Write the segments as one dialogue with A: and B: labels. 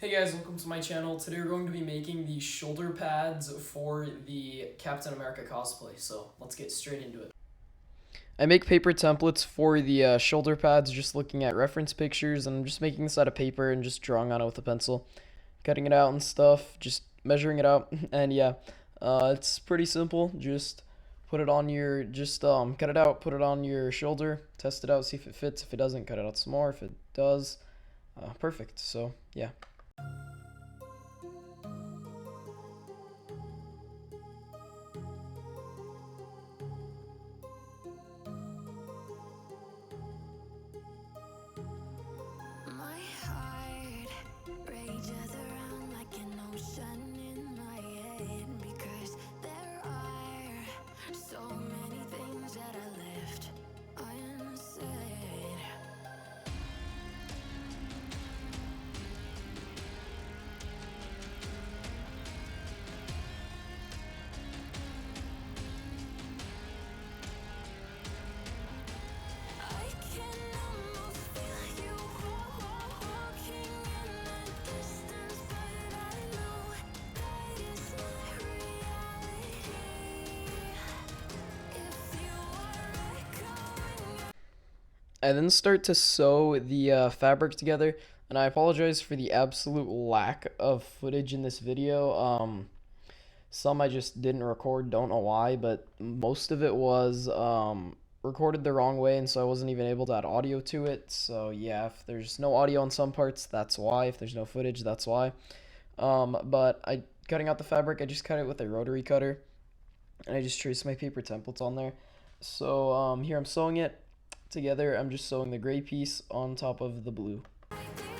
A: Hey guys, welcome to my channel. Today we're going to be making the shoulder pads for the Captain America cosplay, so let's get straight into it. I make paper templates for the shoulder pads, just looking at reference pictures, and I'm just making this out of paper and just drawing on it with a pencil. Cutting it out and stuff, just measuring it out, and yeah, it's pretty simple. Just put it on your, cut it out, put it on your shoulder, test it out, see if it fits. If it doesn't, cut it out some more. If it does, perfect. So yeah.
B: My heart rages around like an ocean in my head because there are so many things that I left unsaid. I can almost feel you walking in the distance, but I know that is not reality. If you are echoing.
A: I then start to sew the fabric together, and I apologize for the absolute lack of footage in this video. Some I just didn't record, don't know why, but most of it was recorded the wrong way, and so I wasn't even able to add audio to it. So yeah, if there's no audio on some parts, that's why. If there's no footage, that's why. But cutting out the fabric, I just cut it with a rotary cutter, and I just traced my paper templates on there. So here I'm sewing it together. I'm just sewing the gray piece on top of the blue.
B: These parallel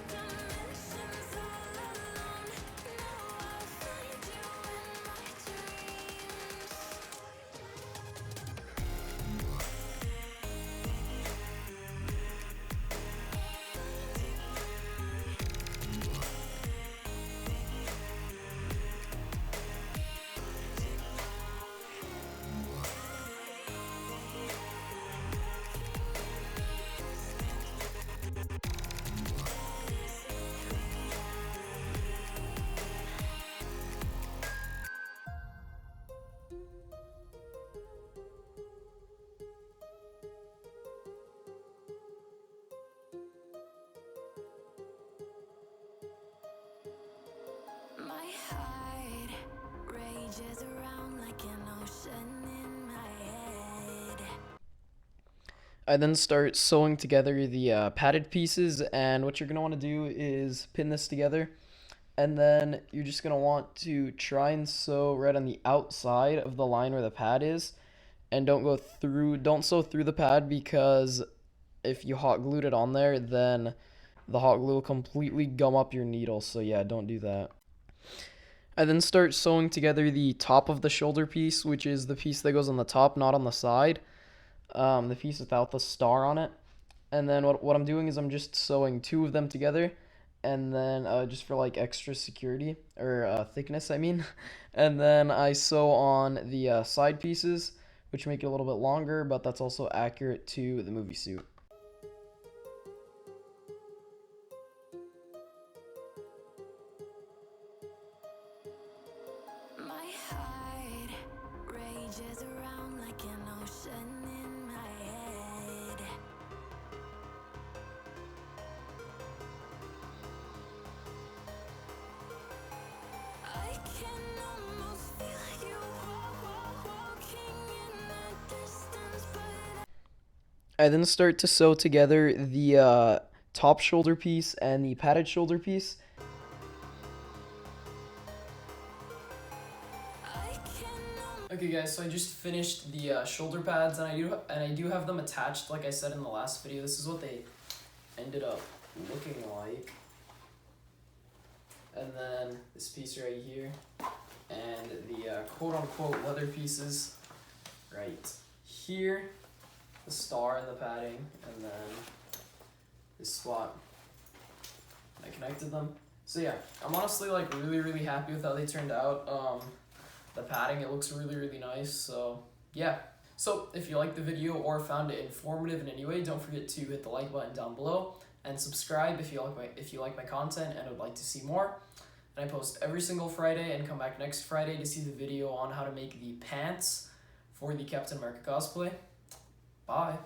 B: dimensions all alone. Now I'll find you in my dreams. My heart rages around like an ocean in my head.
A: I then start sewing together the padded pieces, and what you're going to want to do is pin this together, and then you're just going to want to try and sew right on the outside of the line where the pad is, and don't sew through the pad, because if you hot glued it on there, then the hot glue will completely gum up your needle, so yeah, don't do that. I then start sewing together the top of the shoulder piece, which is the piece that goes on the top, not on the side. The piece without the star on it. And then what I'm doing is I'm just sewing two of them together, and then just for like extra security, or thickness, I mean. And then I sew on the side pieces, which make it a little bit longer, but that's also accurate to the movie suit.
B: My heart rages around like an ocean in my head. I can almost feel you walking in the distance, but
A: I then start to sew together the top shoulder piece and the padded shoulder piece.
B: I can.
A: Okay guys, so I just finished the shoulder pads, and I do have them attached like I said in the last video. This is what they ended up looking like. And then this piece right here, and the quote-unquote leather pieces right here, the star and the padding, and then this spot. I connected them. So yeah, I'm honestly like really happy with how they turned out. The padding, it looks really nice. So yeah, So if you liked the video or found it informative in any way, don't forget to hit the like button down below. and subscribe if you like my content and would like to see more. And I post every single Friday, and come back next Friday to see the video on how to make the pants for the Captain America cosplay. Bye.